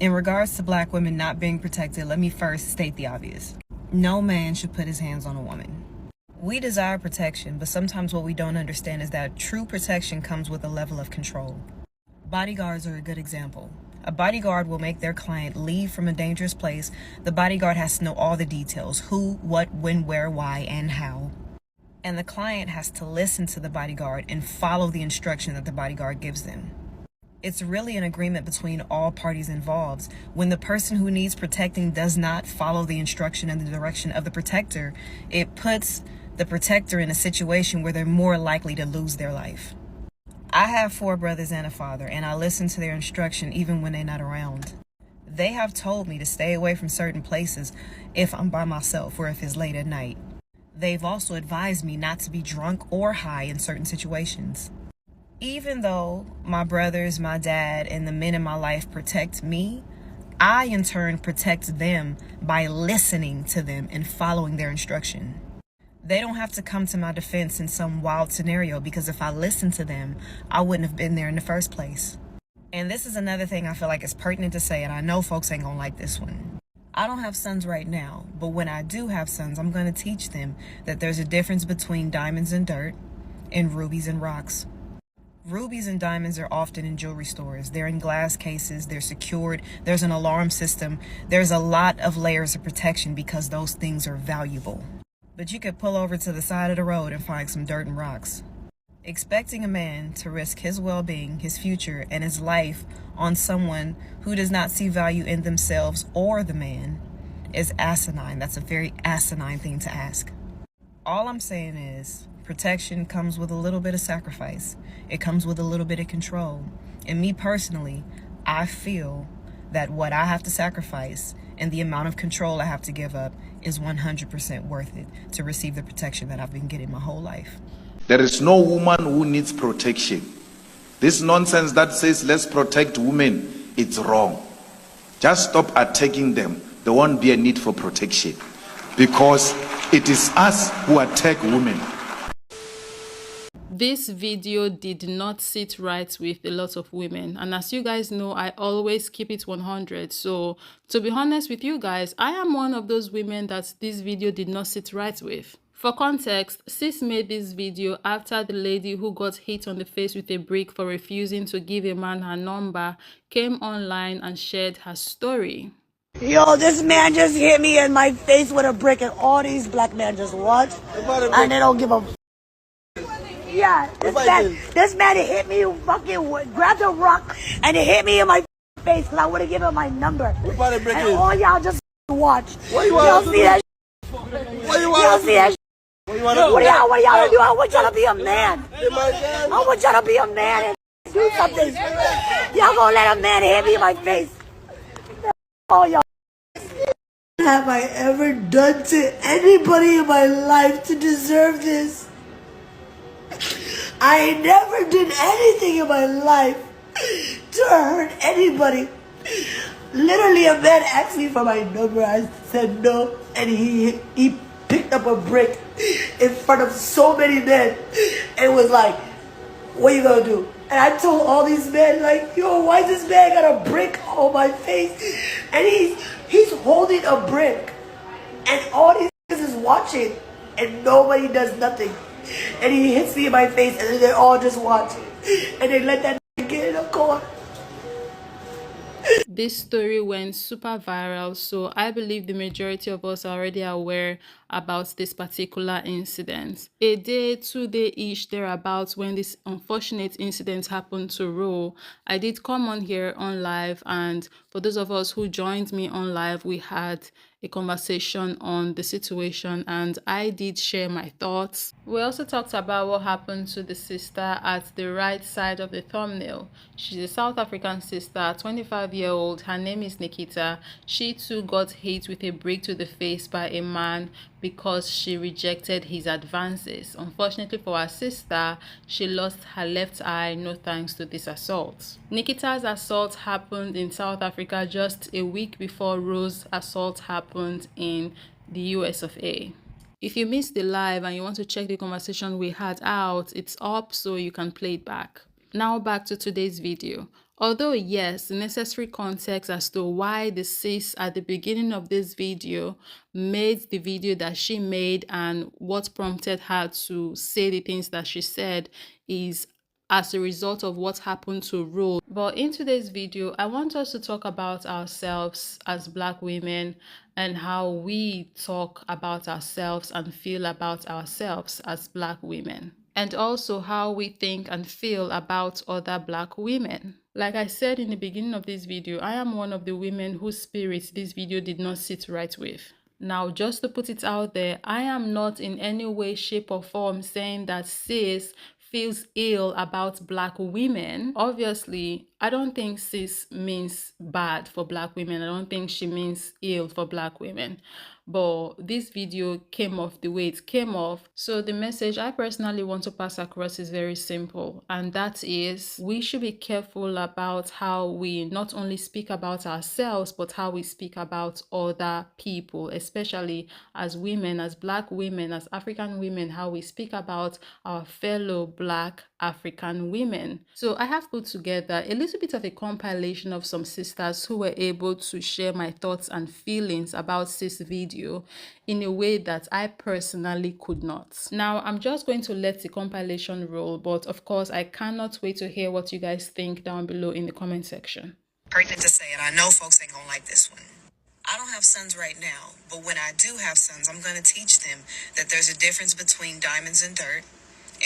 In regards to black women not being protected, let me first state the obvious. No man should put his hands on a woman. We desire protection, but sometimes what we don't understand is that true protection comes with a level of control. Bodyguards are a good example. A bodyguard will make their client leave from a dangerous place. The bodyguard has to know all the details: who, what, when, where, why, and how. And the client has to listen to the bodyguard and follow the instruction that the bodyguard gives them. It's really an agreement between all parties involved. When the person who needs protecting does not follow the instruction and the direction of the protector, it puts the protector in a situation where they're more likely to lose their life. I have 4 brothers and a father, and I listen to their instruction even when they're not around. They have told me to stay away from certain places if I'm by myself or if it's late at night. They've also advised me not to be drunk or high in certain situations. Even though my brothers, my dad, and the men in my life protect me, I in turn protect them by listening to them and following their instruction. They don't have to come to my defense in some wild scenario, because if I listened to them, I wouldn't have been there in the first place. And this is another thing I feel like is pertinent to say, and I know folks ain't gonna like this one. I don't have sons right now, but when I do have sons, I'm gonna teach them that there's a difference between diamonds and dirt and rubies and rocks. Rubies and diamonds are often in jewelry stores. They're in glass cases, they're secured, there's an alarm system. There's a lot of layers of protection because those things are valuable. But you could pull over to the side of the road and find some dirt and rocks. Expecting a man to risk his well-being, his future, and his life on someone who does not see value in themselves or the man is asinine. That's a very asinine thing to ask. All I'm saying is, protection comes with a little bit of sacrifice. It comes with a little bit of control. And me personally, I feel that what I have to sacrifice and the amount of control I have to give up is 100% worth it to receive the protection that I've been getting my whole life. There is no woman who needs protection. This nonsense that says let's protect women, it's wrong. Just stop attacking them. There won't be a need for protection, because it is us who attack women. This video did not sit right with a lot of women, and as you guys know, I always keep it 100. So to be honest with you guys, I am one of those women that this video did not sit right with. For context, sis made this video after the lady who got hit on the face with a brick for refusing to give a man her number came online and shared her story. Yo, this man just hit me in my face with a brick, and all these black men just watch and they don't give a. Yeah, this man hit me, fucking grabbed a rock and it hit me in my face because I would have given him my number. And all y'all just watch. Y'all see that? Y'all see that? What y'all do? I want y'all to be a man. I want y'all to be a man and do something. Y'all gonna let a man hit me in my face? All y'all. Have I ever done to anybody in my life to deserve this? I never did anything in my life to hurt anybody. Literally, a man asked me for my number. I said no, and he picked up a brick in front of so many men and was like, "What you gonna do?" And I told all these men, like, "Yo, why this man got a brick on my face?" And he's holding a brick, and all these niggas is watching, and nobody does nothing. And he hits me in my face, and then they all just watch, and they let that get in the corner. This story went super viral, so I believe the majority of us are already aware about this particular incident. A day, 2 days-ish thereabouts when this unfortunate incident happened to Ro, I did come on here on live, and for those of us who joined me on live, we had a conversation on the situation and I did share my thoughts. We also talked about what happened to the sister at the right side of the thumbnail. She's a South African sister, 25-year-old. Her name is Nikita. She too got hit with a brick to the face by a man because she rejected his advances. Unfortunately for her sister, she lost her left eye no thanks to this assault. Nikita's assault happened in South Africa just a week before Rose's assault happened in the US of A. If you missed the live and you want to check the conversation we had out, it's up so you can play it back. Now back to today's video. Although yes, the necessary context as to why the sis at the beginning of this video made the video that she made and what prompted her to say the things that she said is as a result of what happened to Rule. But in today's video, I want us to talk about ourselves as Black women and how we talk about ourselves and feel about ourselves as Black women, and also how we think and feel about other Black women. Like I said in the beginning of this video, I am one of the women whose spirit this video did not sit right with. Now, just to put it out there, I am not in any way, shape, or form saying that sis feels ill about Black women. Obviously, I don't think sis means bad for Black women. I don't think she means ill for Black women. But this video came off the way it came off. So the message I personally want to pass across is very simple. And that is, we should be careful about how we not only speak about ourselves, but how we speak about other people, especially as women, as Black women, as African women, how we speak about our fellow Black African women. So I have put together a little bit of a compilation of some sisters who were able to share my thoughts and feelings about this video in a way that I personally could not. Now, I'm just going to let the compilation roll, but of course, I cannot wait to hear what you guys think down below in the comment section. Pertinent to say it. I know folks ain't gonna like this one. I don't have sons right now, but when I do have sons, I'm gonna teach them that there's a difference between diamonds and dirt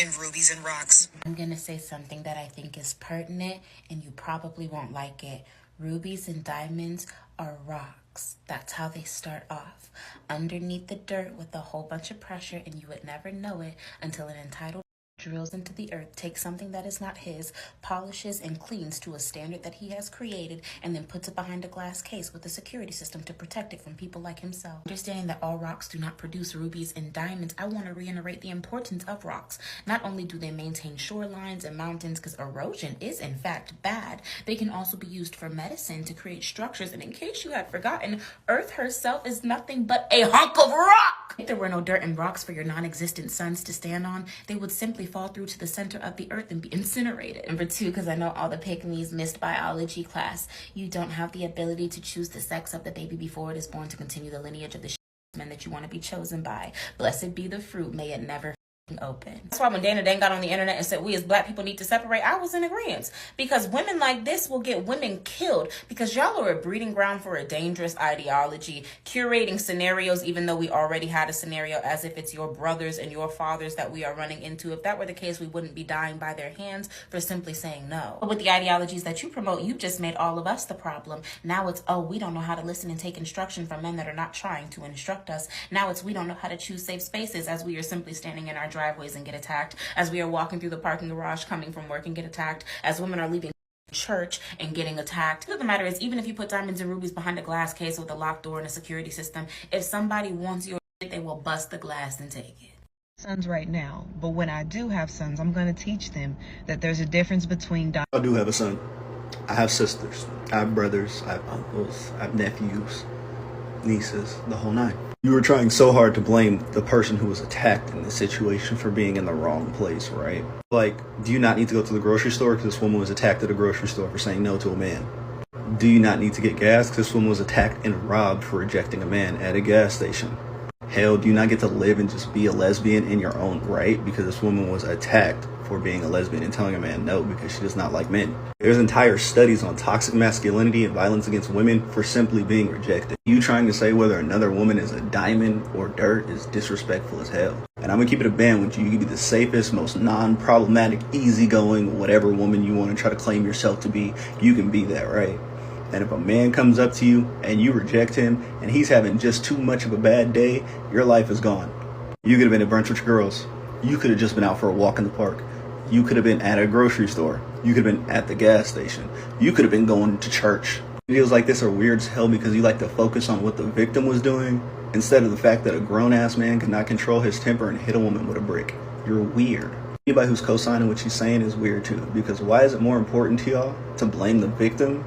and rubies and rocks. I'm gonna say something that I think is pertinent and you probably won't like it. Rubies and diamonds are rocks. That's how they start off. Underneath the dirt with a whole bunch of pressure, and you would never know it until an entitled drills into the earth, takes something that is not his, polishes and cleans to a standard that he has created, and then puts it behind a glass case with a security system to protect it from people like himself. Understanding that all rocks do not produce rubies and diamonds, I want to reiterate the importance of rocks. Not only do they maintain shorelines and mountains, because erosion is in fact bad, they can also be used for medicine to create structures. And in case you had forgotten, Earth herself is nothing but a hunk of rock. If there were no dirt and rocks for your non-existent sons to stand on, they would simply fall through to the center of the earth and be incinerated. Number two, because I know all the pick-me's missed biology class, you don't have the ability to choose the sex of the baby before it is born to continue the lineage of the men that you want to be chosen by. Blessed be the fruit, may it never open. That's why when Dana Dan got on the internet and said we as Black people need to separate, I was in agreement, because women like this will get women killed, because y'all are a breeding ground for a dangerous ideology, curating scenarios even though we already had a scenario, as if it's your brothers and your fathers that we are running into. If that were the case, we wouldn't be dying by their hands for simply saying no. But with the ideologies that you promote, you just made all of us the problem. Now it's, oh, we don't know how to listen and take instruction from men that are not trying to instruct us. Now it's, we don't know how to choose safe spaces, as we are simply standing in our driveways and get attacked, as we are walking through the parking garage coming from work and get attacked, as women are leaving church and getting attacked. The matter is, even if you put diamonds and rubies behind a glass case with a locked door and a security system, if somebody wants your shit, they will bust the glass and take it. Sons right now, but when I do have sons, I'm gonna teach them that there's a difference between I do have a son. I have sisters. I have brothers. I have uncles. I have nephews, nieces, the whole nine. You were trying so hard to blame the person who was attacked in this situation for being in the wrong place, right? Like, do you not need to go to the grocery store because this woman was attacked at a grocery store for saying no to a man? Do you not need to get gas because this woman was attacked and robbed for rejecting a man at a gas station? Hell, do you not get to live and just be a lesbian in your own right because this woman was attacked for being a lesbian and telling a man no because she does not like men? There's entire studies on toxic masculinity and violence against women for simply being rejected. You trying to say whether another woman is a diamond or dirt is disrespectful as hell. And I'm gonna keep it a band with you. You can be the safest, most non-problematic, easygoing, whatever woman you want to try to claim yourself to be. You can be that, right? And if a man comes up to you and you reject him and he's having just too much of a bad day, your life is gone. You could have been at brunch with your girls. You could have just been out for a walk in the park. You could have been at a grocery store. You could have been at the gas station. You could have been going to church. Videos like this are weird as hell because you like to focus on what the victim was doing instead of the fact that a grown-ass man could not control his temper and hit a woman with a brick. You're weird. Anybody who's co-signing what she's saying is weird too, because why is it more important to y'all to blame the victim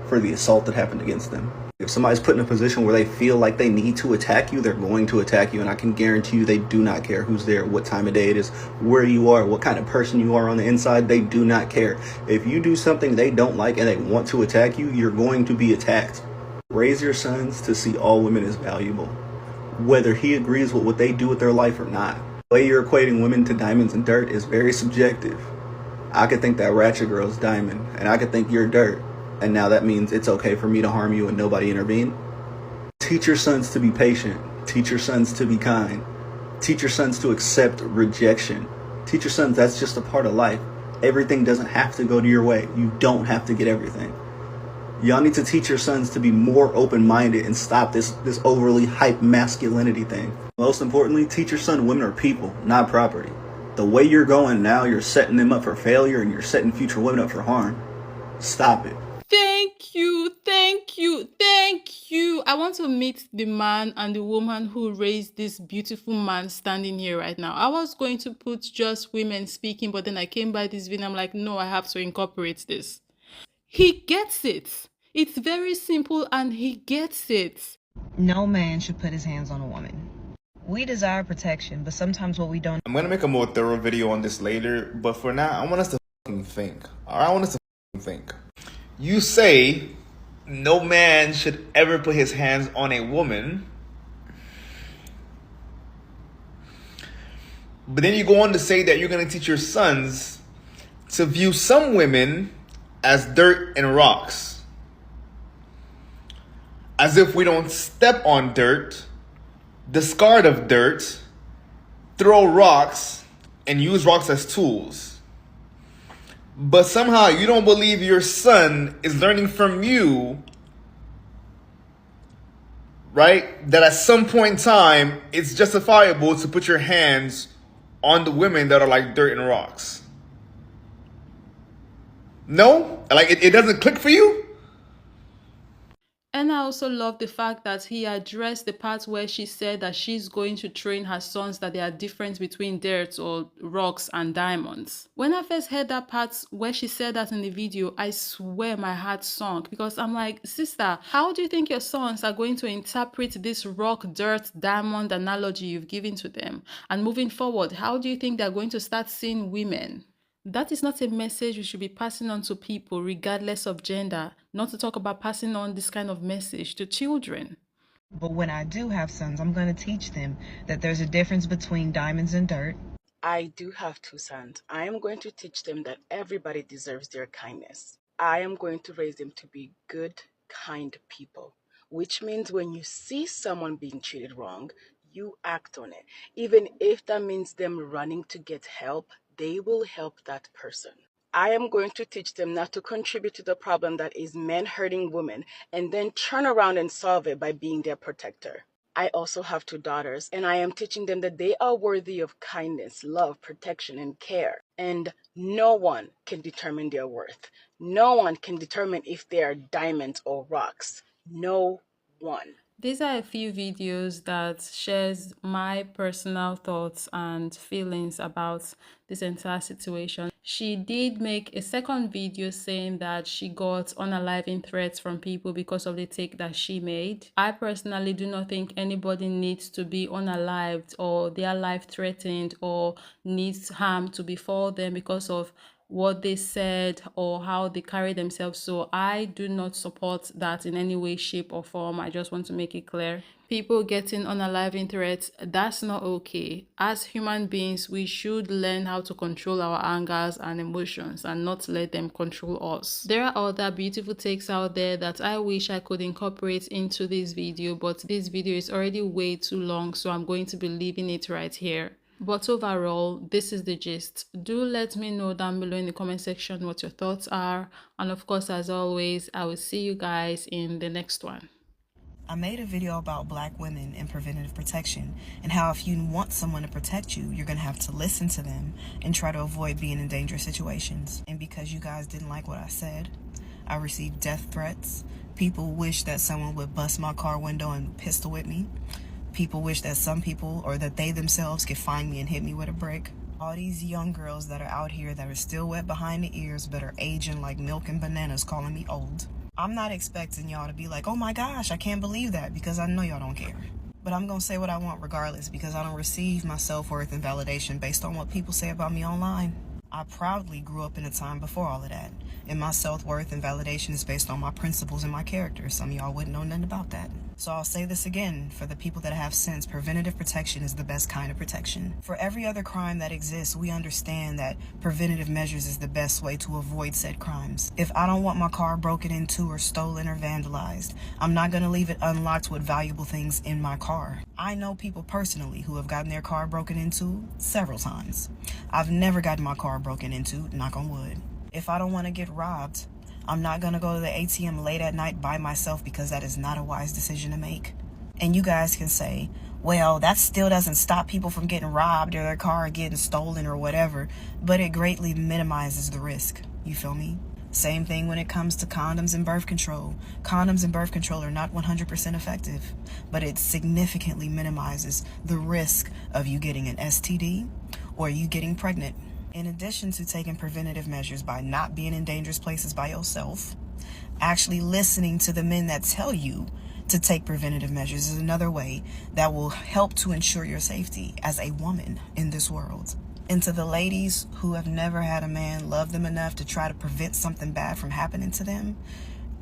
for the assault that happened against them? If somebody's put in a position where they feel like they need to attack you, they're going to attack you. And I can guarantee you they do not care who's there, what time of day it is, where you are, what kind of person you are on the inside. They do not care. If you do something they don't like and they want to attack you, you're going to be attacked. Raise your sons to see all women as valuable, whether he agrees with what they do with their life or not. The way you're equating women to diamonds and dirt is very subjective. I could think that ratchet girl's diamond, and I could think you're dirt. And now that means it's okay for me to harm you and nobody intervene. Teach your sons to be patient. Teach your sons to be kind. Teach your sons to accept rejection. Teach your sons that's just a part of life. Everything doesn't have to go to your way. You don't have to get everything. Y'all need to teach your sons to be more open-minded and stop this overly hype masculinity thing. Most importantly, teach your son women are people, not property. The way you're going now, you're setting them up for failure and you're setting future women up for harm. Stop it. Thank you, thank you, thank you. I want to meet the man and the woman who raised this beautiful man standing here right now. I was going to put just women speaking, but then I came by this video. I'm like, no, I have to incorporate this. He gets it. It's very simple and he gets it. No man should put his hands on a woman. We desire protection, but sometimes what we don't... I'm going to make a more thorough video on this later, but for now, I want us to think. I want us to think. You say no man should ever put his hands on a woman, but then you go on to say that you're going to teach your sons to view some women as dirt and rocks. As if we don't step on dirt, discard of dirt, throw rocks, and use rocks as tools. But somehow you don't believe your son is learning from you, right? That at some point in time, it's justifiable to put your hands on the women that are like dirt and rocks. No? Like it doesn't click for you? And I also love the fact that he addressed the part where she said that she's going to train her sons that there are difference between dirt or rocks and diamonds. When I first heard that part where she said that in the video, I swear my heart sunk because I'm like, sister, how do you think your sons are going to interpret this rock, dirt, diamond analogy you've given to them? And moving forward, how do you think they're going to start seeing women? That is not a message we should be passing on to people regardless of gender, not to talk about passing on this kind of message to children. But when I do have sons, I'm going to teach them that there's a difference between diamonds and dirt. I do have two sons. I am going to teach them that everybody deserves their kindness. I am going to raise them to be good, kind people, which means when you see someone being treated wrong, you act on it. Even if that means them running to get help, they will help that person. I am going to teach them not to contribute to the problem that is men hurting women and then turn around and solve it by being their protector. I also have two daughters, and I am teaching them that they are worthy of kindness, love, protection, and care. And no one can determine their worth. No one can determine if they are diamonds or rocks. No one. These are a few videos that shares my personal thoughts and feelings about this entire situation. She did make a second video saying that she got unaliving threats from people because of the take that she made. I personally do not think anybody needs to be unalived or their life threatened or needs harm to befall them because of what they said or how they carry themselves. So I do not support that in any way, shape or form. I just want to make it clear. People getting unaliving threats, that's not okay. As human beings, we should learn how to control our angers and emotions and not let them control us. There are other beautiful takes out there that I wish I could incorporate into this video, but this video is already way too long, so I'm going to be leaving it right here. But overall, this is the gist. Do let me know down below in the comment section what your thoughts are. And of course, as always, I will see you guys in the next one. I made a video about black women and preventative protection and how if you want someone to protect you, you're going to have to listen to them and try to avoid being in dangerous situations. And because you guys didn't like what I said, I received death threats. People wish that someone would bust my car window and pistol whip me. People wish that some people or that they themselves could find me and hit me with a brick. All these young girls that are out here that are still wet behind the ears but are aging like milk and bananas calling me old. I'm not expecting y'all to be like, oh my gosh, I can't believe that, because I know y'all don't care. But I'm going to say what I want regardless, because I don't receive my self-worth and validation based on what people say about me online. I proudly grew up in a time before all of that, and my self-worth and validation is based on my principles and my character. Some of y'all wouldn't know nothing about that. So I'll say this again, for the people that have sense, preventative protection is the best kind of protection. For every other crime that exists, we understand that preventative measures is the best way to avoid said crimes. If I don't want my car broken into or stolen or vandalized, I'm not going to leave it unlocked with valuable things in my car. I know people personally who have gotten their car broken into several times. I've never gotten my car broken into, knock on wood. If I don't want to get robbed, I'm not going to go to the ATM late at night by myself, because that is not a wise decision to make. And you guys can say, well, that still doesn't stop people from getting robbed or their car getting stolen or whatever, but it greatly minimizes the risk. You feel me? Same thing when it comes to condoms and birth control. Condoms and birth control are not 100% effective, but it significantly minimizes the risk of you getting an STD or you getting pregnant. In addition to taking preventative measures by not being in dangerous places by yourself, actually listening to the men that tell you to take preventative measures is another way that will help to ensure your safety as a woman in this world. And to the ladies who have never had a man love them enough to try to prevent something bad from happening to them,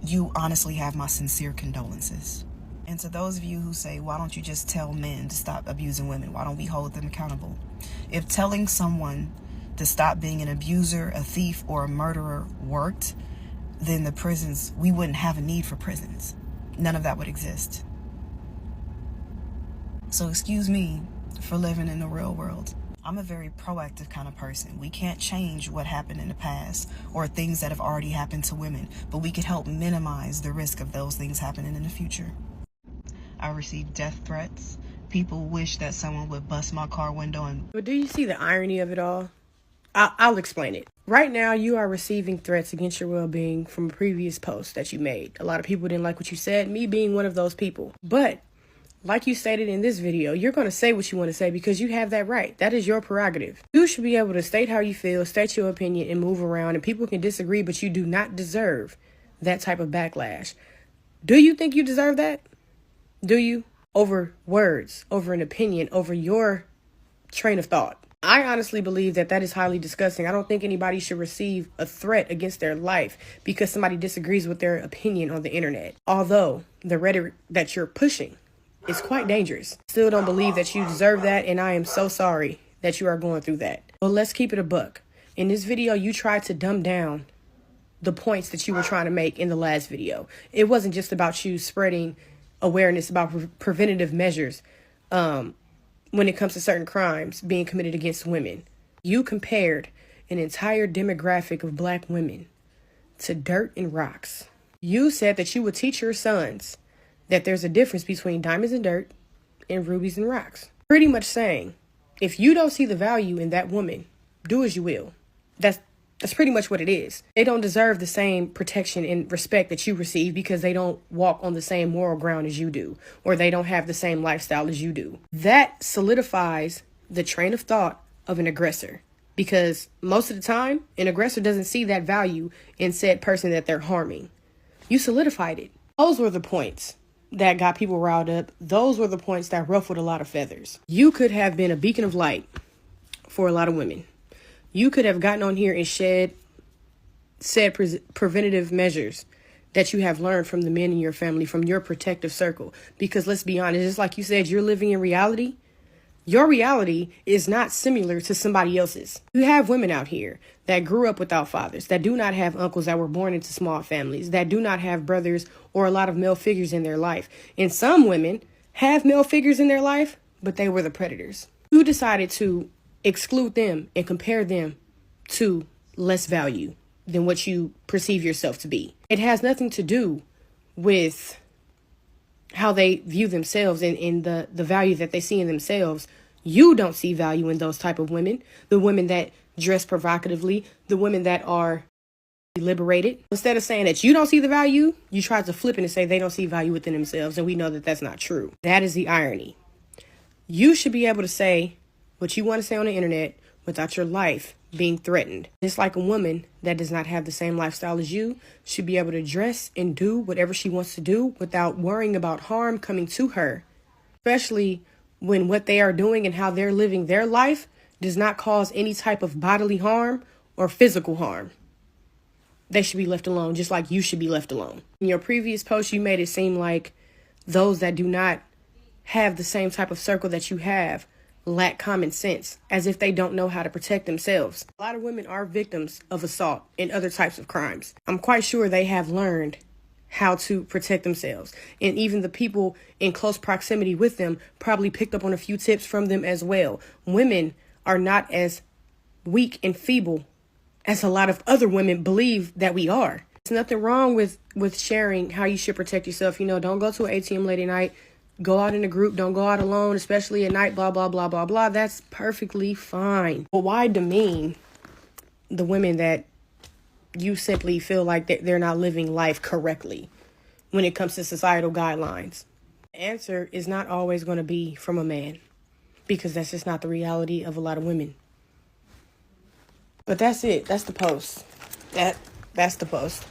you honestly have my sincere condolences. And to those of you who say, why don't you just tell men to stop abusing women? Why don't we hold them accountable? If telling someone to stop being an abuser, a thief, or a murderer worked, then the prisons, we wouldn't have a need for prisons. None of that would exist. So excuse me for living in the real world. I'm a very proactive kind of person. We can't change what happened in the past or things that have already happened to women, but we can help minimize the risk of those things happening in the future. I received death threats. People wish that someone would bust my car window and... But do you see the irony of it all? I'll explain it. Right now, you are receiving threats against your well-being from a previous post that you made. A lot of people didn't like what you said, me being one of those people. But like you stated in this video, you're going to say what you want to say because you have that right. That is your prerogative. You should be able to state how you feel, state your opinion, and move around. And people can disagree, but you do not deserve that type of backlash. Do you think you deserve that? Do you? Over words, over an opinion, over your train of thought. I honestly believe that that is highly disgusting. I don't think anybody should receive a threat against their life because somebody disagrees with their opinion on the internet. Although the rhetoric that you're pushing is quite dangerous. Still don't believe that you deserve that, and I am so sorry that you are going through that. But let's keep it a buck. In this video, you tried to dumb down the points that you were trying to make in the last video. It wasn't just about you spreading awareness about preventative measures when it comes to certain crimes being committed against women. You compared an entire demographic of black women to dirt and rocks. You said that you would teach your sons that there's a difference between diamonds and dirt and rubies and rocks. Pretty much saying, if you don't see the value in that woman, do as you will. That's pretty much what it is. They don't deserve the same protection and respect that you receive because they don't walk on the same moral ground as you do, or they don't have the same lifestyle as you do. That solidifies the train of thought of an aggressor, because most of the time, an aggressor doesn't see that value in said person that they're harming. You solidified it. Those were the points that got people riled up. Those were the points that ruffled a lot of feathers. You could have been a beacon of light for a lot of women. You could have gotten on here and said preventative measures that you have learned from the men in your family, from your protective circle. Because let's be honest, just like you said, you're living in reality. Your reality is not similar to somebody else's. You have women out here that grew up without fathers, that do not have uncles, that were born into small families, that do not have brothers or a lot of male figures in their life. And some women have male figures in their life, but they were the predators. You decided to exclude them and compare them to less value than what you perceive yourself to be. It has nothing to do with how they view themselves and in the value that they see in themselves. You don't see value in those type of women, the women that dress provocatively, the women that are liberated. Instead of saying that you don't see the value, you try to flip it and say they don't see value within themselves, and we know that that's not true. That is the irony. You should be able to say what you want to say on the internet without your life being threatened. Just like a woman that does not have the same lifestyle as you should be able to dress and do whatever she wants to do without worrying about harm coming to her, especially when what they are doing and how they're living their life does not cause any type of bodily harm or physical harm. They should be left alone, just like you should be left alone. In your previous post, you made it seem like those that do not have the same type of circle that you have lack common sense, as if they don't know how to protect themselves. A lot of women are victims of assault and other types of crimes. I'm quite sure they have learned how to protect themselves. And even the people in close proximity with them probably picked up on a few tips from them as well. Women are not as weak and feeble as a lot of other women believe that we are. There's nothing wrong with sharing how you should protect yourself. You know, don't go to an ATM late at night. Go out in a group. Don't go out alone, especially at night, blah, blah, blah, blah, blah. That's perfectly fine. But why demean the women that you simply feel like that they're not living life correctly when it comes to societal guidelines? The answer is not always going to be from a man, because that's just not the reality of a lot of women. But that's it. That's the post. That's the post.